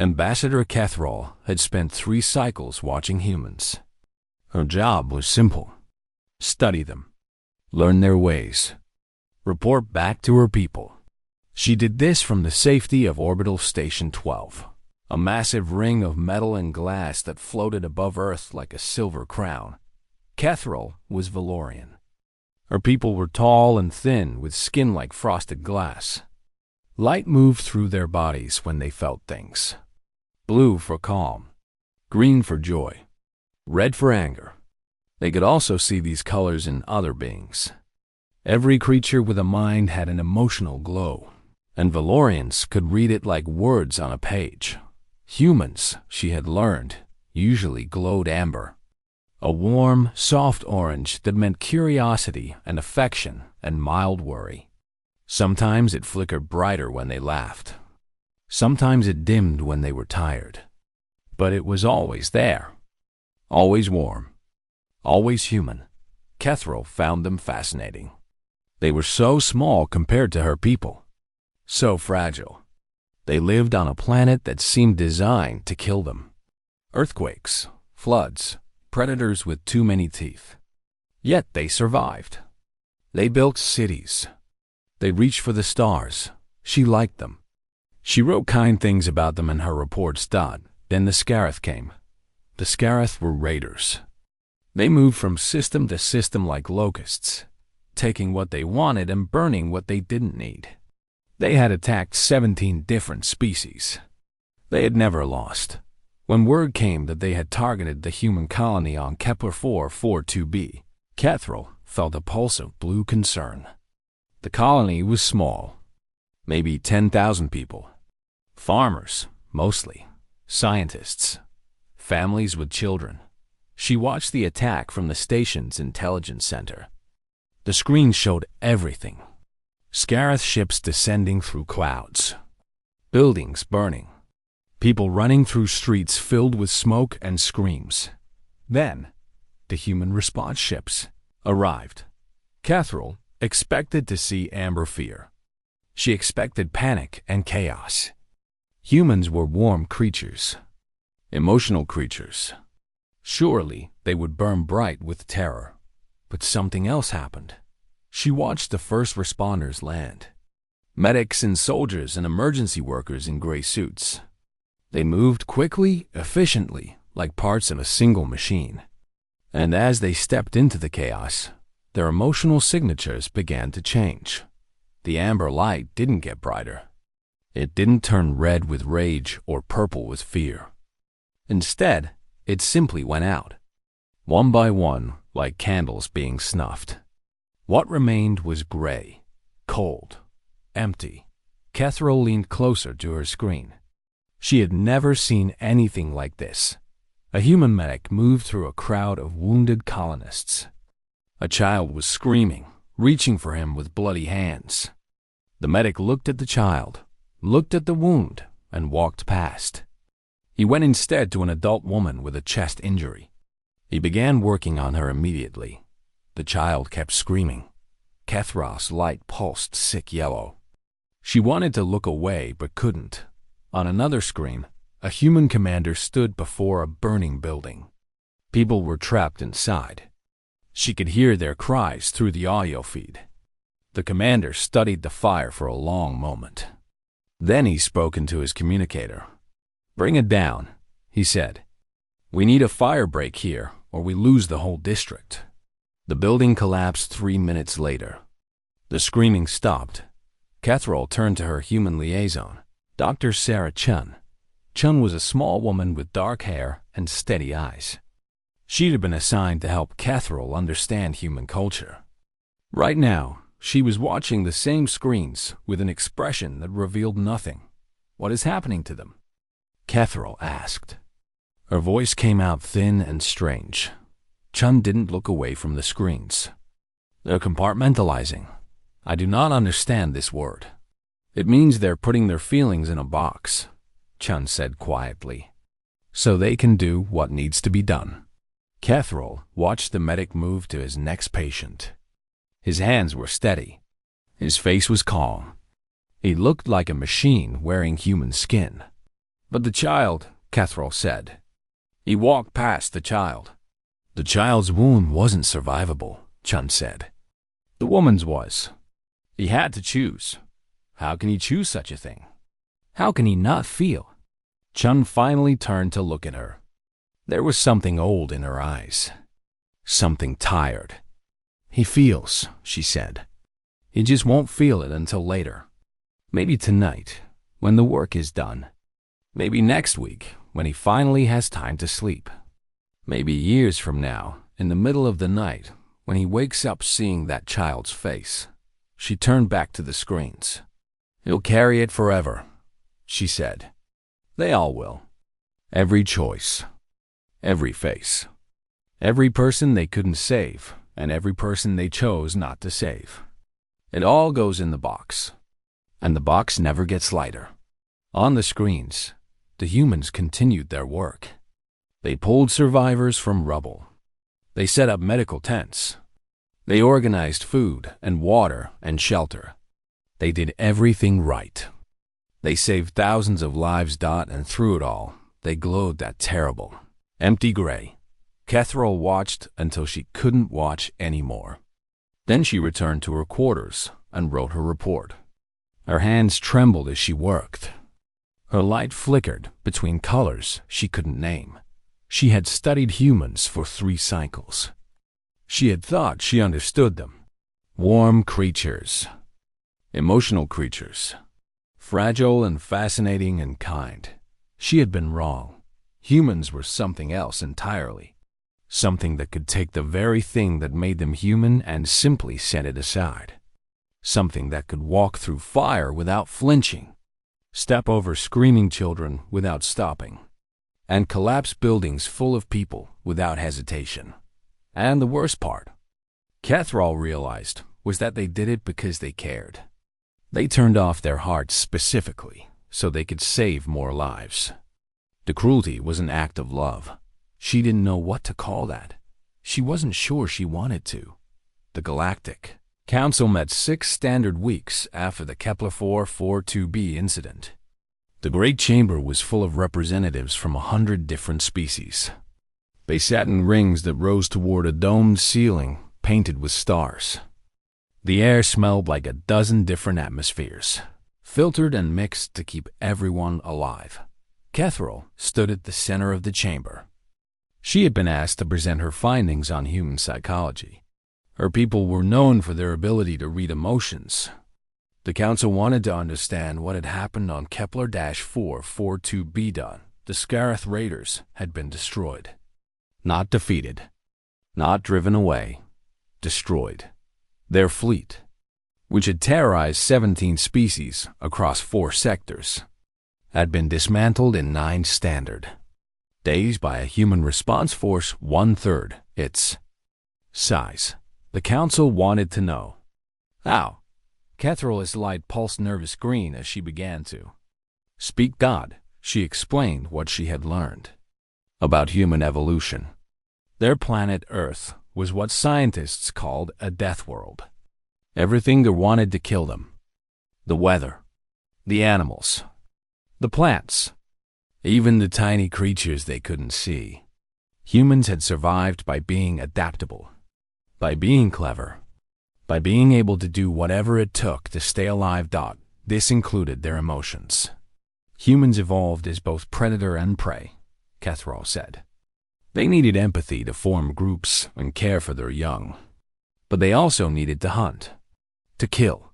Ambassador Catherall had spent 3 cycles watching humans. Her job was simple: study them, learn their ways, report back to her people. She did this from the safety of Orbital Station 12, a massive ring of metal and glass that floated above Earth like a silver crown. Catherall was Valorian. Her people were tall and thin, with skin like frosted glass. Light moved through their bodies when they felt things. Blue for calm, green for joy, red for anger. They could also see these colors in other beings. Every creature with a mind had an emotional glow, and Valorians could read it like words on a page. Humans, she had learned, usually glowed amber, a warm, soft orange that meant curiosity and affection and mild worry. Sometimes it flickered brighter when they laughed. Sometimes it dimmed when they were tired. But it was always there, always warm, always human. Catherall found them fascinating. They were so small compared to her people, so fragile. They lived on a planet that seemed designed to kill them. Earthquakes, floods, predators with too many teeth. Yet they survived. They built cities. They reached for the stars. She liked them. She wrote kind things about them in her reports. Then the Scarith came. The Scarith were raiders. They moved from system to system like locusts, taking what they wanted and burning what they didn't need. They had attacked 17 different species. They had never lost. When word came that they had targeted the human colony on Kepler 442b, Catherall felt a pulse of blue concern. The colony was small, maybe 10,000 people. Farmers, mostly. Scientists. Families with children. She watched the attack from the station's intelligence center. The screen showed everything. Scarith ships descending through clouds. Buildings burning. People running through streets filled with smoke and screams. Then, the human response ships arrived. Catherall expected to see amber fear. She expected panic and chaos. Humans were warm creatures, emotional creatures. Surely they would burn bright with terror. But something else happened. She watched the first responders land. Medics and soldiers and emergency workers in gray suits. They moved quickly, efficiently, like parts of a single machine. And as they stepped into the chaos, their emotional signatures began to change. The amber light didn't get brighter. It didn't turn red with rage or purple with fear. Instead, it simply went out, one by one, like candles being snuffed. What remained was gray, cold, empty. Catherall leaned closer to her screen. She had never seen anything like this. A human medic moved through a crowd of wounded colonists. A child was screaming, reaching for him with bloody hands. The medic looked at the child, looked at the wound, and walked past. He went instead to an adult woman with a chest injury. He began working on her immediately. The child kept screaming. Catherall's light pulsed sick yellow. She wanted to look away but couldn't. On another screen, a human commander stood before a burning building. People were trapped inside. She could hear their cries through the audio feed. The commander studied the fire for a long moment. Then he spoke into his communicator. "Bring it down," he said. "We need a fire break here, or we lose the whole district." The building collapsed 3 minutes later. The screaming stopped. Catherall turned to her human liaison, Dr. Sarah Chun. Chun was a small woman with dark hair and steady eyes. She'd have been assigned to help Catherall understand human culture. Right now, she was watching the same screens with an expression that revealed nothing. "What is happening to them?" Catherall asked. Her voice came out thin and strange. Chun didn't look away from the screens. "They're compartmentalizing. I do not understand this word." "It means they're putting their feelings in a box," Chun said quietly, "so they can do what needs to be done." Catherall watched the medic move to his next patient. His hands were steady. His face was calm. He looked like a machine wearing human skin. But the child, Catherall said. He walked past the child. The child's wound wasn't survivable, Chun said. The woman's was. He had to choose. How can he choose such a thing? How can he not feel? Chun finally turned to look at her. There was something old in her eyes. Something tired. He feels, she said. He just won't feel it until later. Maybe tonight, when the work is done. Maybe next week, when he finally has time to sleep. Maybe years from now, in the middle of the night, when he wakes up seeing that child's face. She turned back to the screens. He'll carry it forever, she said. They all will. Every choice. Every face. Every person they couldn't save, and every person they chose not to save. It all goes in the box. And the box never gets lighter. On the screens, the humans continued their work. They pulled survivors from rubble. They set up medical tents. They organized food and water and shelter. They did everything right. They saved thousands of lives. And through it all, they glowed that terrible, empty gray. Catherall watched until she couldn't watch anymore. Then she returned to her quarters and wrote her report. Her hands trembled as she worked. Her light flickered between colors she couldn't name. She had studied humans for 3 cycles. She had thought she understood them. Warm creatures. Emotional creatures. Fragile and fascinating and kind. She had been wrong. Humans were something else entirely. Something that could take the very thing that made them human and simply set it aside. Something that could walk through fire without flinching. Step over screaming children without stopping. And collapse buildings full of people without hesitation. And the worst part, Catherall realized, was that they did it because they cared. They turned off their hearts specifically so they could save more lives. The cruelty was an act of love. She didn't know what to call that. She wasn't sure she wanted to. The Galactic Council met 6 standard weeks after the Kepler 442b incident. The Great Chamber was full of representatives from 100 different species. They sat in rings that rose toward a domed ceiling painted with stars. The air smelled like a dozen different atmospheres, filtered and mixed to keep everyone alive. Catherall stood at the center of the chamber. She had been asked to present her findings on human psychology. Her people were known for their ability to read emotions. The council wanted to understand what had happened on Kepler-442b. The Scarith Raiders had been destroyed. Not defeated. Not driven away. Destroyed. Their fleet, which had terrorized 17 species across 4 sectors, had been dismantled in 9 standard days by a human response force 1/3 its size. The council wanted to know. How? Catherall's light pulsed nervous green as she began to speak. God, she explained what she had learned about human evolution. Their planet Earth was what scientists called a death world. Everything that wanted to kill them. The weather, the animals, the plants, even the tiny creatures they couldn't see. Humans had survived by being adaptable, by being clever, by being able to do whatever it took to stay alive. This included their emotions. Humans evolved as both predator and prey, Catherall said. They needed empathy to form groups and care for their young. But they also needed to hunt, to kill,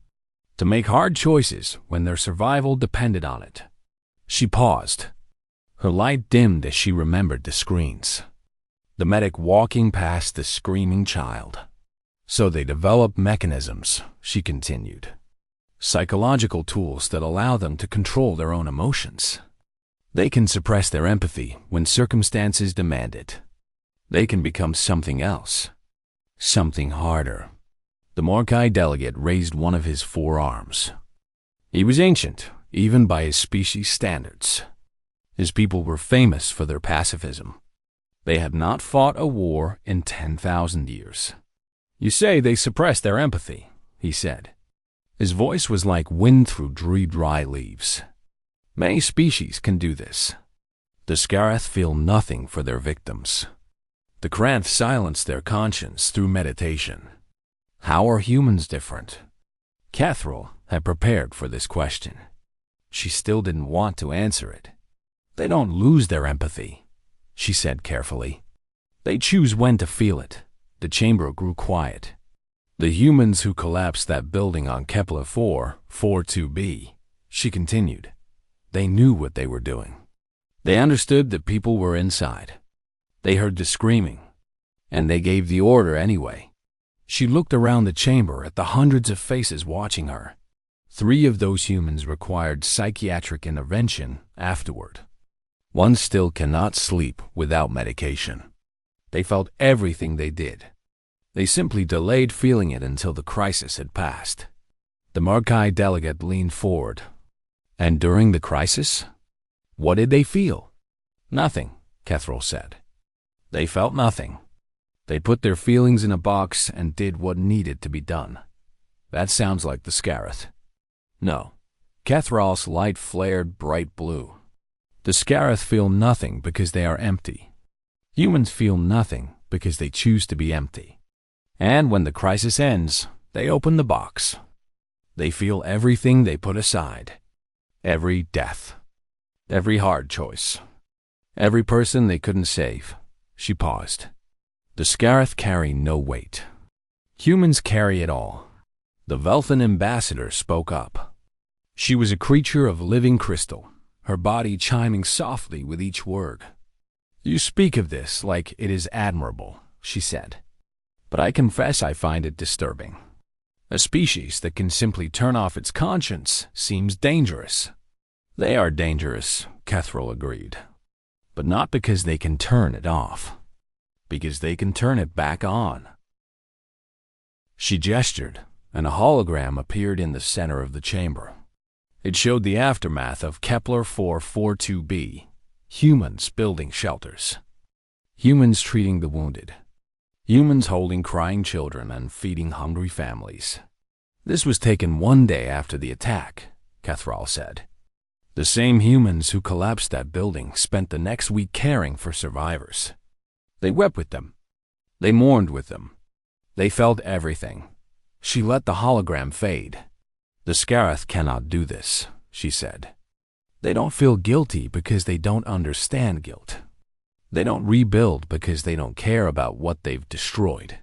to make hard choices when their survival depended on it. She paused. Her light dimmed as she remembered the screens. The medic walking past the screaming child. So they developed mechanisms, she continued. Psychological tools that allow them to control their own emotions. They can suppress their empathy when circumstances demand it. They can become something else. Something harder. The Morkai delegate raised one of his 4 arms. He was ancient, even by his species standards. His people were famous for their pacifism. They had not fought a war in 10,000 years. You say they suppressed their empathy, he said. His voice was like wind through dry leaves. Many species can do this. The Scareth feel nothing for their victims. The Kranth silence their conscience through meditation. How are humans different? Catherall had prepared for this question. She still didn't want to answer it. They don't lose their empathy, she said carefully. They choose when to feel it. The chamber grew quiet. The humans who collapsed that building on Kepler 442b, she continued. They knew what they were doing. They understood that people were inside. They heard the screaming, and they gave the order anyway. She looked around the chamber at the hundreds of faces watching her. 3 of those humans required psychiatric intervention afterward. 1 still cannot sleep without medication. They felt everything they did. They simply delayed feeling it until the crisis had passed. The Markai delegate leaned forward. And during the crisis? What did they feel? Nothing, Catherall said. They felt nothing. They put their feelings in a box and did what needed to be done. That sounds like the Scareth. No. Catherall's light flared bright blue. The Scareth feel nothing because they are empty. Humans feel nothing because they choose to be empty. And when the crisis ends, they open the box. They feel everything they put aside. Every death. Every hard choice. Every person they couldn't save. She paused. The Scareth carry no weight. Humans carry it all. The Velthan ambassador spoke up. She was a creature of living crystal, her body chiming softly with each word. You speak of this like it is admirable, she said. But I confess I find it disturbing. A species that can simply turn off its conscience seems dangerous. They are dangerous, Catherall agreed. But not because they can turn it off. Because they can turn it back on. She gestured, and a hologram appeared in the center of the chamber. It showed the aftermath of Kepler 442b, humans building shelters. Humans treating the wounded. Humans holding crying children and feeding hungry families. This was taken 1 day after the attack, Catherall said. The same humans who collapsed that building spent the next week caring for survivors. They wept with them. They mourned with them. They felt everything. She let the hologram fade. The Scareth cannot do this, she said. They don't feel guilty because they don't understand guilt. They don't rebuild because they don't care about what they've destroyed.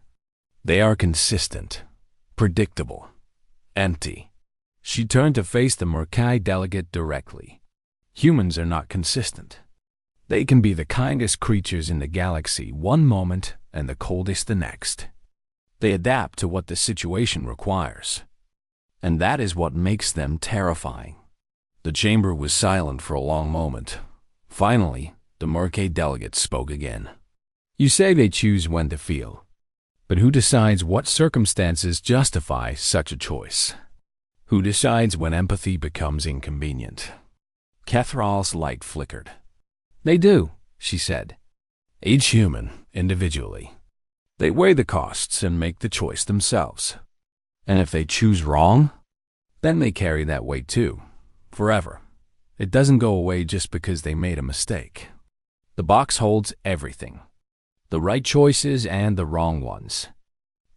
They are consistent, predictable, empty. She turned to face the Markai delegate directly. Humans are not consistent. They can be the kindest creatures in the galaxy one moment and the coldest the next. They adapt to what the situation requires. And that is what makes them terrifying. The chamber was silent for a long moment. Finally, the Markai delegate spoke again. You say they choose when to feel. But who decides what circumstances justify such a choice? Who decides when empathy becomes inconvenient? Catherall's light flickered. They do, she said. Each human, individually. They weigh the costs and make the choice themselves. And if they choose wrong, then they carry that weight too, forever. It doesn't go away just because they made a mistake. The box holds everything. The right choices and the wrong ones.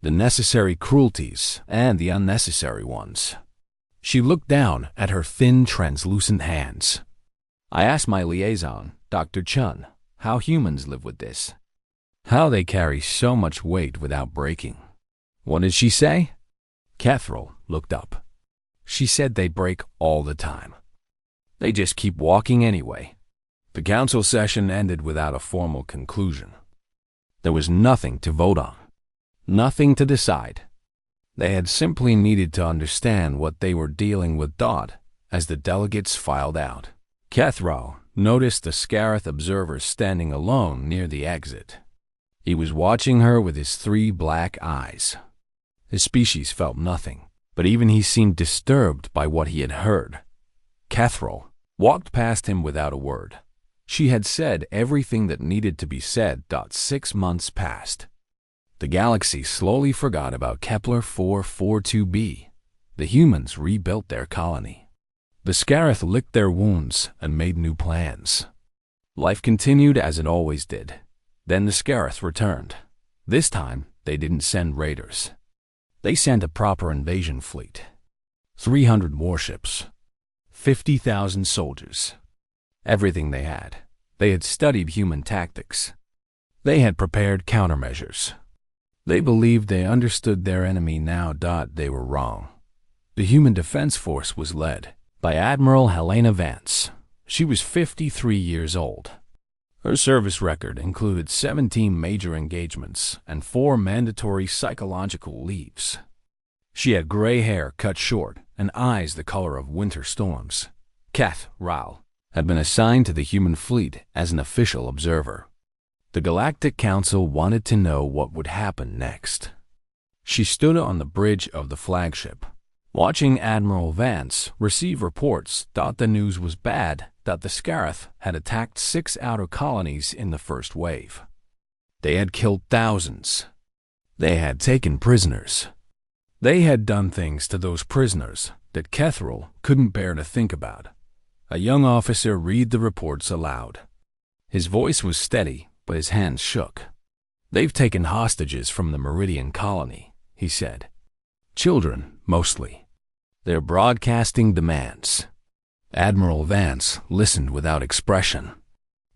The necessary cruelties and the unnecessary ones. She looked down at her thin, translucent hands. I asked my liaison, Dr. Chun, how humans live with this. How they carry so much weight without breaking. What did she say? Catherall looked up. She said they break all the time. They just keep walking anyway. The council session ended without a formal conclusion. There was nothing to vote on. Nothing to decide. They had simply needed to understand what they were dealing with. As the delegates filed out, Catherall noticed the Scareth observer standing alone near the exit. He was watching her with his 3 black eyes. His species felt nothing, but even he seemed disturbed by what he had heard. Catherall walked past him without a word. She had said everything that needed to be said. 6 months passed. The galaxy slowly forgot about Kepler 442b. The humans rebuilt their colony. The Scarith licked their wounds and made new plans. Life continued as it always did. Then the Scarith returned. This time, they didn't send raiders. They sent a proper invasion fleet. 300 warships. 50,000 soldiers. Everything they had. They had studied human tactics. They had prepared countermeasures. They believed they understood their enemy now. They were wrong. The Human Defense Force was led by Admiral Helena Vance. She was 53 years old. Her service record included 17 major engagements and 4 mandatory psychological leaves. She had gray hair cut short and eyes the color of winter storms. Kath Rao had been assigned to the human fleet as an official observer. The Galactic Council wanted to know what would happen next. She stood on the bridge of the flagship, watching Admiral Vance receive reports. The news was bad that the Scarith had attacked 6 outer colonies in the first wave. They had killed thousands. They had taken prisoners. They had done things to those prisoners that Kethril couldn't bear to think about. A young officer read the reports aloud. His voice was steady, but his hands shook. "They've taken hostages from the Meridian colony," he said. "Children, mostly. They're broadcasting demands." Admiral Vance listened without expression.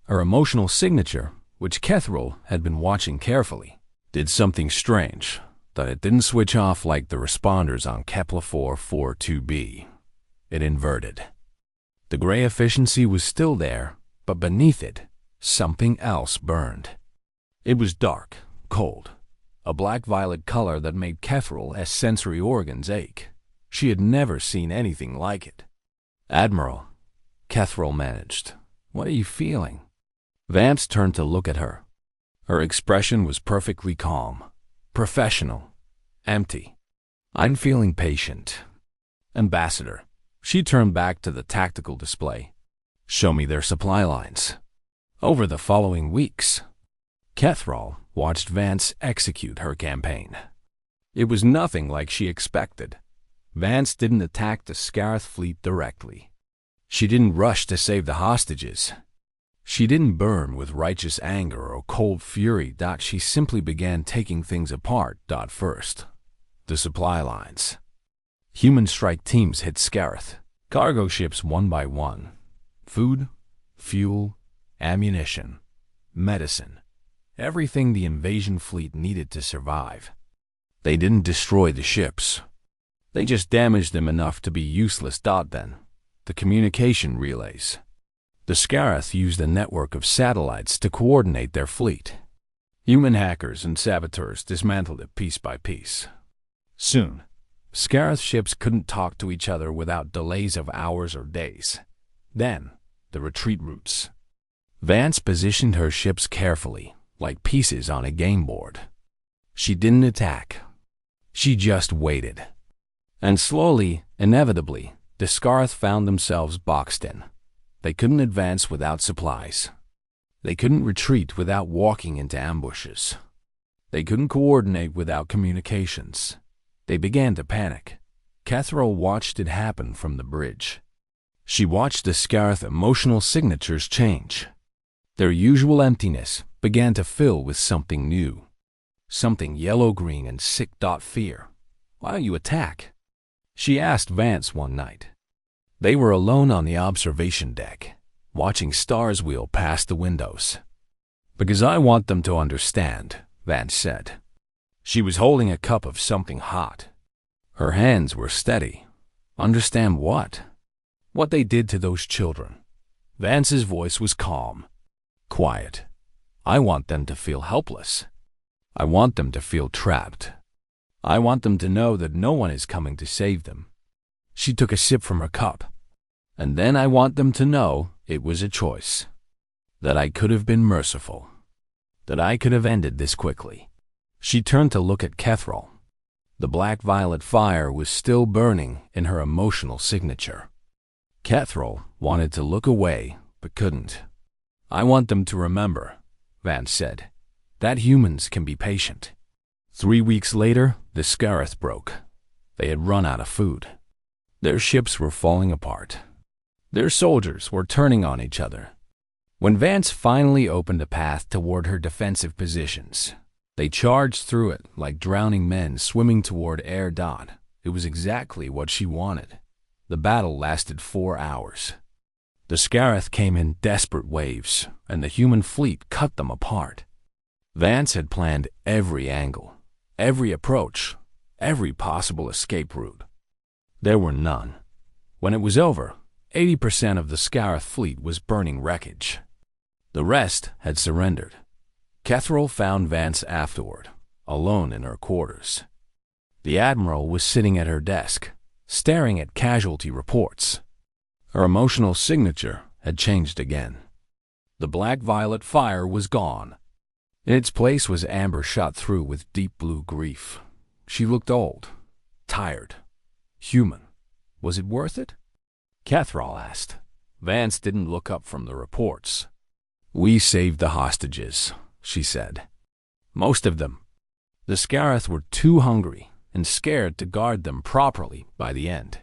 Her emotional signature, which Kethril had been watching carefully, did something strange, that it didn't switch off like the responders on Kepler 442b. It inverted. The gray efficiency was still there, but beneath it, something else burned. It was dark, cold, a black-violet color that made Kethril sensory organs ache. She had never seen anything like it. "Admiral," Kethril managed, "what are you feeling?" Vance turned to look at her. Her expression was perfectly calm, professional, empty. "I'm feeling patient." "Ambassador," she turned back to the tactical display. "Show me their supply lines." Over the following weeks, Kethril watched Vance execute her campaign. It was nothing like she expected. Vance didn't attack the Scarith fleet directly. She didn't rush to save the hostages. She didn't burn with righteous anger or cold fury. She simply began taking things apart. First, the supply lines. Human strike teams hit Scarith. Cargo ships one by one. Food, fuel, ammunition, medicine. Everything the invasion fleet needed to survive. They didn't destroy the ships. They just damaged them enough to be useless. Then, the communication relays. The Scarith used a network of satellites to coordinate their fleet. Human hackers and saboteurs dismantled it piece by piece. Soon, Scarith ships couldn't talk to each other without delays of hours or days. Then, the retreat routes. Vance positioned her ships carefully, like pieces on a game board. She didn't attack. She just waited. And slowly, inevitably, the Scarith found themselves boxed in. They couldn't advance without supplies. They couldn't retreat without walking into ambushes. They couldn't coordinate without communications. They began to panic. Kethril watched it happen from the bridge. She watched the Scarith emotional signatures change. Their usual emptiness began to fill with something new. Something yellow-green and sick. Fear. "Why don't you attack?" she asked Vance one night. They were alone on the observation deck, watching stars wheel past the windows. "Because I want them to understand," Vance said. She was holding a cup of something hot. Her hands were steady. "Understand what?" "What they did to those children." Vance's voice was calm, quiet. "I want them to feel helpless. I want them to feel trapped. I want them to know that no one is coming to save them." She took a sip from her cup. "And then I want them to know it was a choice. That I could have been merciful. That I could have ended this quickly." She turned to look at Kethril. The black-violet fire was still burning in her emotional signature. Kethril wanted to look away, but couldn't. "I want them to remember," Vance said, "that humans can be patient." 3 weeks later, the Scarith broke. They had run out of food. Their ships were falling apart. Their soldiers were turning on each other. When Vance finally opened a path toward her defensive positions, they charged through it like drowning men swimming toward air. It was exactly what she wanted. The battle lasted 4 hours. The Scarith came in desperate waves, and the human fleet cut them apart. Vance had planned every angle, every approach, every possible escape route. There were none. When it was over, 80% of the Scarith fleet was burning wreckage. The rest had surrendered. Kethril found Vance afterward, alone in her quarters. The Admiral was sitting at her desk, staring at casualty reports. Her emotional signature had changed again. The black-violet fire was gone. In its place was amber shot through with deep blue grief. She looked old, tired, human. Was it worth it? Kethril asked. Vance didn't look up from the reports. "We saved the hostages," she said. "Most of them. The Scarith were too hungry and scared to guard them properly by the end."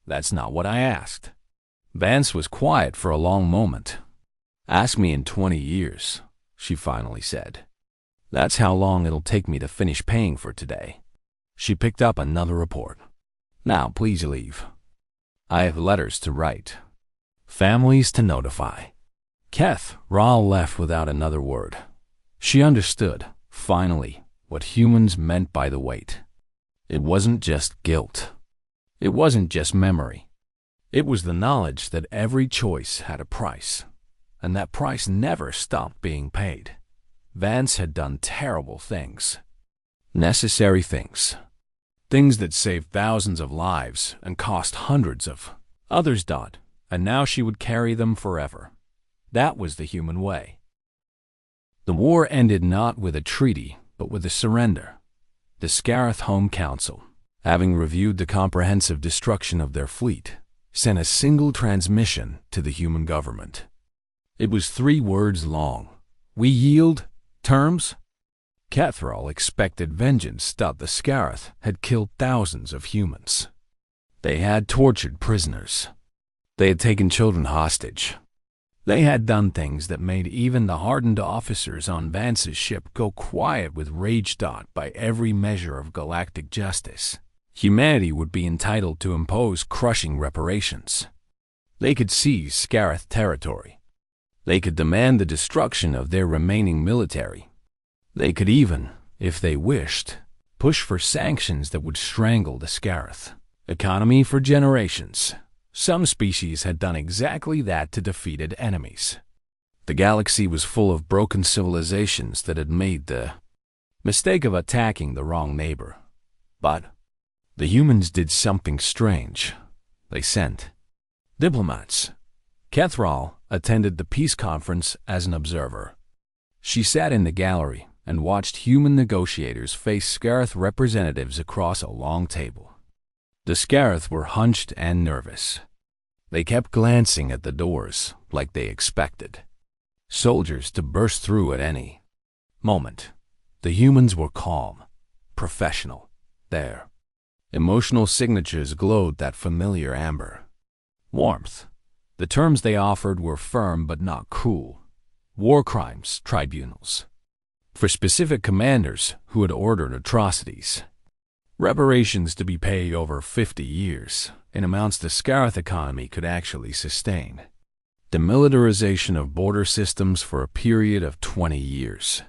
"That's not what I asked." Vance was quiet for a long moment. "Ask me in 20 years, she finally said. "That's how long it'll take me to finish paying for today." She picked up another report. "Now, please leave. I have letters to write. Families to notify." Kethril left without another word. She understood, finally, what humans meant by the weight. It wasn't just guilt. It wasn't just memory. It was the knowledge that every choice had a price, and that price never stopped being paid. Vance had done terrible things. Necessary things. Things that saved thousands of lives and cost hundreds of others. And now she would carry them forever. That was the human way. The war ended not with a treaty, but with a surrender. The Scarith Home Council, having reviewed the comprehensive destruction of their fleet, sent a single transmission to the human government. It was 3 words long. "We yield. Terms?" Kethril expected vengeance. The Scarith had killed thousands of humans. They had tortured prisoners. They had taken children hostage. They had done things that made even the hardened officers on Vance's ship go quiet with rage. By every measure of galactic justice, humanity would be entitled to impose crushing reparations. They could seize Scarith territory. They could demand the destruction of their remaining military. They could even, if they wished, push for sanctions that would strangle the Scarith economy for generations. Some species had done exactly that to defeated enemies. The galaxy was full of broken civilizations that had made the mistake of attacking the wrong neighbor. But the humans did something strange. They sent diplomats. Kethril attended the peace conference as an observer. She sat in the gallery and watched human negotiators face Scarith representatives across a long table. The Scarith were hunched and nervous. They kept glancing at the doors like they expected soldiers to burst through at any moment. The humans were calm, professional. Their emotional signatures glowed that familiar amber warmth. The terms they offered were firm but not cruel. War crimes tribunals for specific commanders who had ordered atrocities. Reparations to be paid over 50 years, in amounts the Scarith economy could actually sustain. Demilitarization of border systems for a period of 20 years.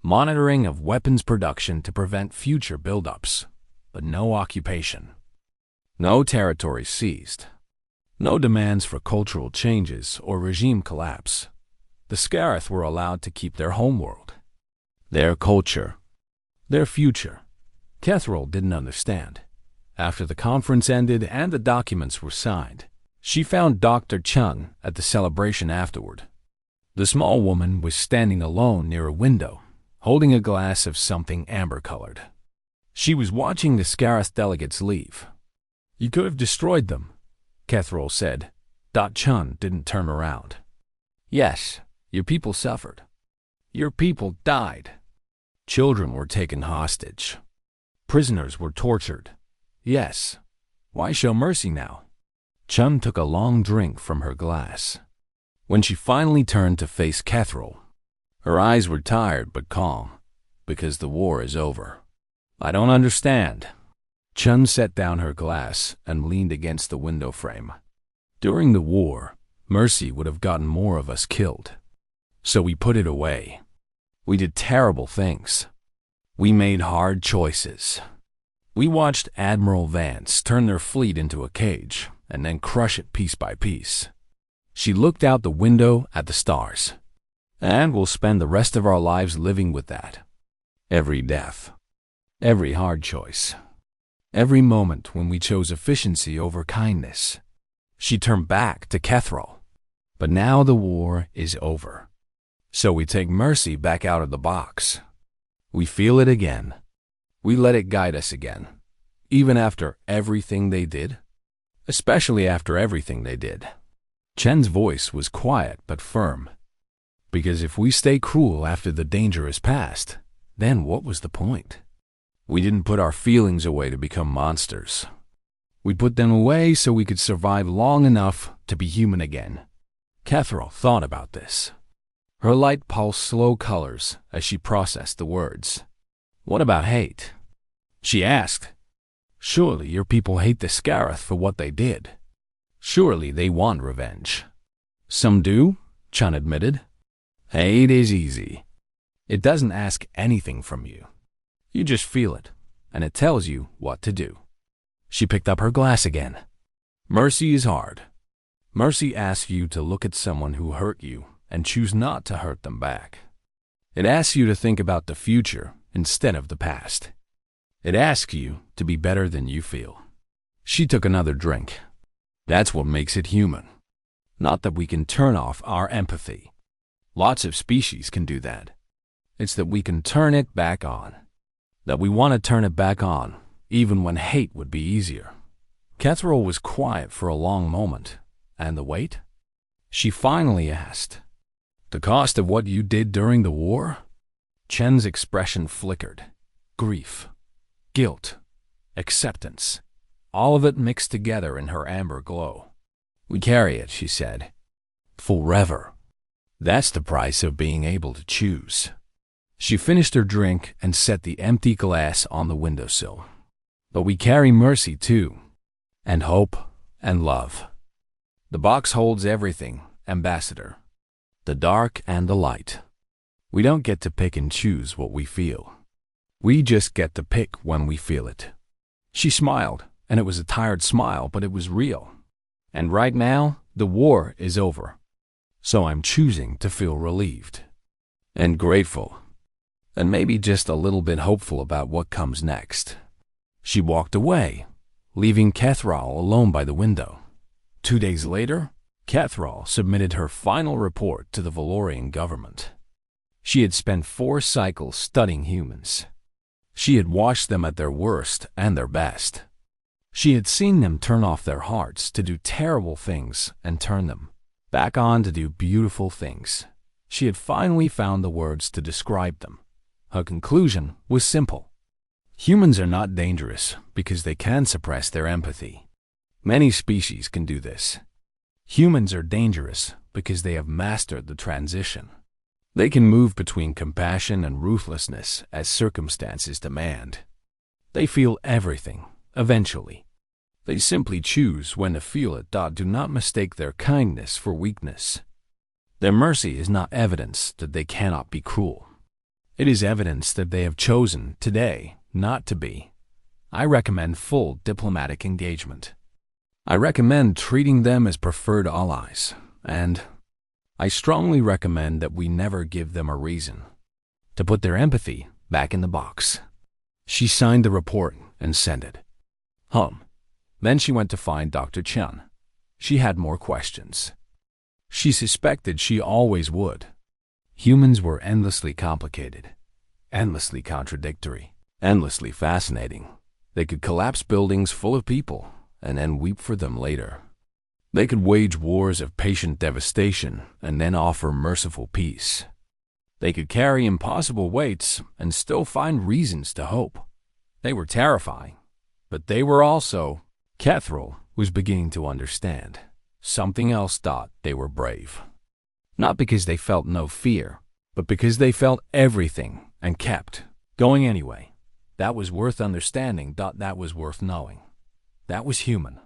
Monitoring of weapons production to prevent future buildups, but no occupation. No territory seized. No demands for cultural changes or regime collapse. The Scarith were allowed to keep their homeworld, their culture, their future. Kethril didn't understand. After the conference ended and the documents were signed, she found Dr. Chung at the celebration afterward. The small woman was standing alone near a window, holding a glass of something amber-colored. She was watching the Scarith delegates leave. "You could have destroyed them," Kethril said. Chung didn't turn around. "Yes, your people suffered. Your people died. Children were taken hostage. Prisoners were tortured. Yes. Why show mercy now?" Chun took a long drink from her glass. When she finally turned to face Kethril, her eyes were tired but calm, because the war is over. I don't understand. Chun set down her glass and leaned against the window frame. During the war, mercy would have gotten more of us killed. So we put it away. We did terrible things. We made hard choices. We watched Admiral Vance turn their fleet into a cage and then crush it piece by piece. She looked out the window at the stars. And we'll spend the rest of our lives living with that. Every death. Every hard choice. Every moment when we chose efficiency over kindness. She turned back to Kethril. But now the war is over. So we take mercy back out of the box. We feel it again. We let it guide us again. Even after everything they did. Especially after everything they did. Chen's voice was quiet but firm. Because if we stay cruel after the danger is past, then what was the point? We didn't put our feelings away to become monsters. We put them away so we could survive long enough to be human again. Kethril thought about this. Her light pulsed slow colors as she processed the words. What about hate? She asked. Surely your people hate the Scarith for what they did. Surely they want revenge. Some do, Chun admitted. Hate is easy. It doesn't ask anything from you. You just feel it, and it tells you what to do. She picked up her glass again. Mercy is hard. Mercy asks you to look at someone who hurt you and choose not to hurt them back. It asks you to think about the future instead of the past. It asks you to be better than you feel. She took another drink. That's what makes it human. Not that we can turn off our empathy. Lots of species can do that. It's that we can turn it back on. That we want to turn it back on, even when hate would be easier. Kethril was quiet for a long moment. And the weight? She finally asked. The cost of what you did during the war? Chen's expression flickered. Grief. Guilt. Acceptance. All of it mixed together in her amber glow. We carry it, she said. Forever. That's the price of being able to choose. She finished her drink and set the empty glass on the windowsill. But we carry mercy too. And hope and love. The box holds everything, Ambassador. The dark and the light. We don't get to pick and choose what we feel. We just get to pick when we feel it. She smiled. And it was a tired smile, but it was real. And right now, the war is over. So I'm choosing to feel relieved. And grateful. And maybe just a little bit hopeful about what comes next. She walked away, leaving Kethril alone by the window. 2 days later, Kethril submitted her final report to the Valorian government. She had spent 4 cycles studying humans. She had watched them at their worst and their best. She had seen them turn off their hearts to do terrible things and turn them back on to do beautiful things. She had finally found the words to describe them. Her conclusion was simple. Humans are not dangerous because they can suppress their empathy. Many species can do this. Humans are dangerous because they have mastered the transition. They can move between compassion and ruthlessness as circumstances demand. They feel everything, eventually. They simply choose when to feel it. Do not mistake their kindness for weakness. Their mercy is not evidence that they cannot be cruel. It is evidence that they have chosen today not to be. I recommend full diplomatic engagement. I recommend treating them as preferred allies, and I strongly recommend that we never give them a reason to put their empathy back in the box. She signed the report and sent it. Then she went to find Dr. Chun. She had more questions. She suspected she always would. Humans were endlessly complicated, endlessly contradictory, endlessly fascinating. They could collapse buildings full of people and then weep for them later. They could wage wars of patient devastation and then offer merciful peace. They could carry impossible weights and still find reasons to hope. They were terrifying, but they were also... Kethril was beginning to understand. Something else thought they were brave. Not because they felt no fear, but because they felt everything and kept going anyway. That was worth understanding. That was worth knowing. That was human.